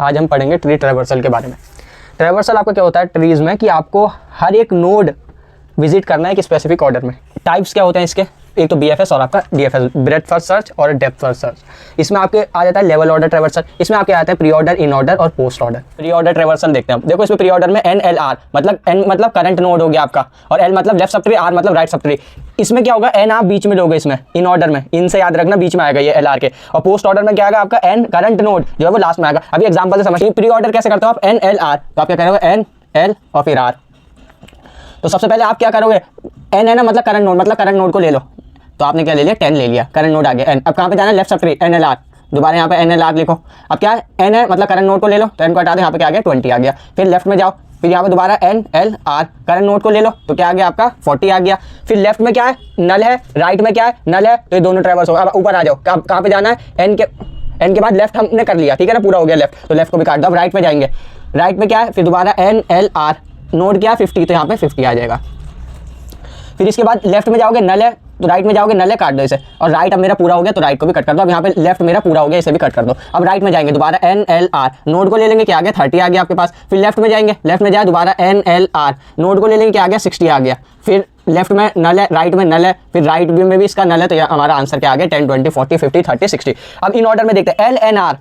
आज हम पढ़ेंगे ट्री ट्रैवर्सल के बारे में। ट्रैवर्सल आपका क्या होता है ट्रीज़ में कि आपको हर एक नोड विजिट करना है एक स्पेसिफिक ऑर्डर में। टाइप्स क्या होते हैं इसके, एक तो BFS और आपका DFS, ब्रेड्थ फर्स्ट सर्च और डेप्थ फर्स्ट सर्च। इसमें आपके आ जाता है लेवल ऑर्डर ट्रैवर्सल, इसमें आपके आता है प्री ऑर्डर, इन ऑर्डर और post order. Pre order traversal देखते हैं। देखो इसमें प्री ऑर्डर में NLR मतलब N मतलब करंट नोड हो गया आपका, और L मतलब लेफ्ट सब ट्री, R मतलब राइट सब ट्री। इसमें क्या होगा, N आप बीच में लोगे, इसमें इन ऑर्डर में, इन से याद रखना बीच में आएगा ये LR के। और पोस्ट ऑर्डर में क्या आएगा आपका N करंट नोड जो है वो लास्ट में आएगा। अभी एग्जाम्पल से समझिए प्री ऑर्डर कैसे करते हो आप, NLR तो आप क्या करोगे N L और फिर R। तो सबसे पहले आप क्या करोगे, N है ना मतलब करंट नोड, मतलब करंट नोड को ले लो। तो आपने क्या ले लिया, 10 ले लिया, करंट नोड आ गया N। अब कहाँ पे जाना है, लेफ्ट सब ट्री NLR, दोबारा यहाँ पे NLR लिखो। अब क्या है, N है मतलब करंट नोड को ले लो, तो N को हटा दो, यहाँ पे क्या आ गया 20 आ गया। फिर लेफ्ट में जाओ, फिर यहाँ पे दोबारा NLR करंट नोड को ले लो, तो क्या आ गया आपका 40 आ गया। फिर लेफ्ट में क्या है, नल है, राइट में क्या है, नल है, तो ये दोनों ट्रैवर्स हो। अब ऊपर आ जाओ, कहाँ पे जाना है, N के बाद लेफ्ट हमने कर लिया, ठीक है ना, पूरा हो गया लेफ्ट, तो लेफ्ट को भी काट दो। अब राइट में जाएंगे, राइट में क्या है, फिर दोबारा NLR, नोड क्या है 50, तो यहाँ पे 50 आ जाएगा। फिर इसके बाद लेफ्ट में जाओगे, नल है, तो राइट में जाओगे, नल है, काट दो इसे। और राइट अब मेरा पूरा हो गया तो राइट को भी कट कर दो। अब यहाँ पे लेफ्ट मेरा पूरा हो गया, इसे भी कट कर दो। अब राइट में जाएंगे, दोबारा NLR, नोड को ले लेंगे, क्या आ गया 30 आ गया आपके पास। फिर लेफ्ट में जाएंगे, लेफ्ट में जाए दोबारा NLR, नोड को ले लेंगे, क्या आ गया 60 आ गया। फिर लेफ्ट में नल है, राइट में नल है, फिर राइट में भी इसका नल है, तो हमारा आंसर क्या आ गया 10 20 40 50 30 60। अब इन ऑर्डर में देखते हैं LNR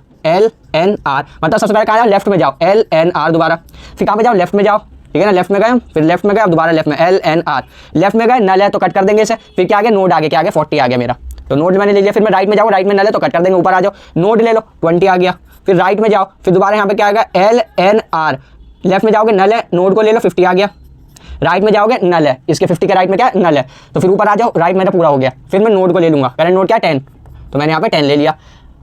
मतलब सबसे पहले कहा जाओ लेफ्ट में जाओ LNR, दोबारा फिर कहाँ पे जाओ, लेफ्ट में जाओ, ठीक है ना, लेफ्ट में गए, फिर लेफ्ट में गए, अब दोबारा लेफ्ट में LNR, लेफ्ट में गए, नल है तो कट कर देंगे इसे। फिर क्या आ गया, नोड आ गया, क्या आ गया 40 आ गया मेरा, तो नोड मैंने ले लिया। फिर मैं राइट में जाऊँ, राइट में नल है तो कट कर देंगे, ऊपर आ जाओ, नोड ले लो 20 आ गया। फिर राइट में जाओ, फिर दोबारा यहाँ पे क्या आ गया LNR, लेफ्ट में जाओगे, नल है, नोड को ले लो 50 आ गया। राइट में जाओगे, नल है, इसके 50 के राइट में क्या है, नल है, तो फिर ऊपर आ जाओ, राइट मेरा पूरा हो गया। फिर मैं नोड को ले लूंगा, करंट नोड क्या 10, तो मैंने यहाँ पे 10 ले लिया।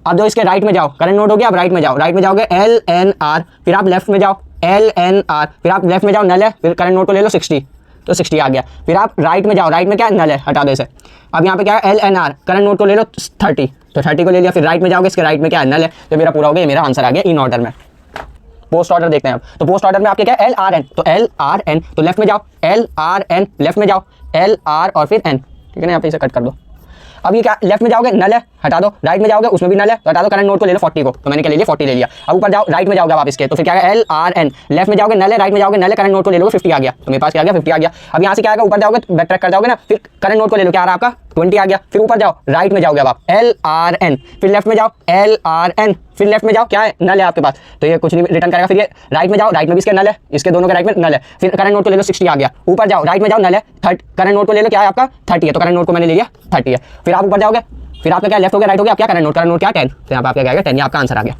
अब जो इसके राइट में जाओ, करंट नोड हो गया, अब राइट में जाओ, राइट में जाओगे LNR, फिर आप लेफ्ट में जाओ LNR, फिर आप लेफ्ट में जाओ, नल है, फिर करंट नोड को ले लो 60, तो 60 आ गया। फिर आप राइट में जाओ, राइट में क्या है, नल है, हटा दो इसे। अब यहाँ पे क्या है LNR, करंट नोड को ले लो 30, तो 30 को ले लिया। फिर राइट में जाओगे, इसके राइट में क्या है, नल है, तो मेरा पूरा हो गया, मेरा आंसर आ गया इन ऑर्डर में। पोस्ट ऑर्डर देखते हैं अब, तो पोस्ट ऑर्डर में आपके क्या है LRN, तो LRN, तो लेफ्ट में जाओ LRN, लेफ्ट में जाओ LR और फिर N, ठीक है ना, यहाँ पे इसे कट कर दो। अब ये क्या, लेफ्ट में जाओगे, नल है, हटा दो, राइट में जाओगे, उसमें भी नल है, तो हटा दो, करंट नोड को ले लो 40 को, तो मैंने क्या ले लिया 40 ले लिया। अब ऊपर जाओ, राइट में जाओगे आप इसके, तो फिर क्या है LRN, लेफ्ट में जाओगे, नल है, राइट में जाओगे, नल है, करंट नोड को ले लोगे 50 आ गया, तो मेरे पास क्या आ गया 50 आ गया। अब यहाँ से क्या आएगा, ऊपर जाओगे बैक ट्रैक कर जाओगे ना, फिर करंट नोड को ले लो, क्या आ रहा है आपका 20 आ गया। फिर ऊपर जाओ, राइट में जाओगे अब आप LRN, फिर लेफ्ट में जाओ LRN, फिर लेफ्ट में जाओ, क्या है, नल है आपके पास, तो ये कुछ नहीं रिटर्न करेगा। फिर ये राइट में जाओ, राइट में भी इसके नल है, इसके दोनों के राइट में नल है, फिर करंट नोड को ले लो 60 आ गया। ऊपर जाओ, राइट में जाओ, नल है, करंट नोड को ले लो, क्या है आपका 30 है, तो करंट नोड को मैंने ले लिया 30 है। फिर आप ऊपर जाओगे, फिर आपका क्या लेफ्ट हो गया, राइट हो गया, आप क्या करंट नोड क्या 10, तो यहाँ पे आपका क्या आएगा 10, ये आपका आंसर आ गया।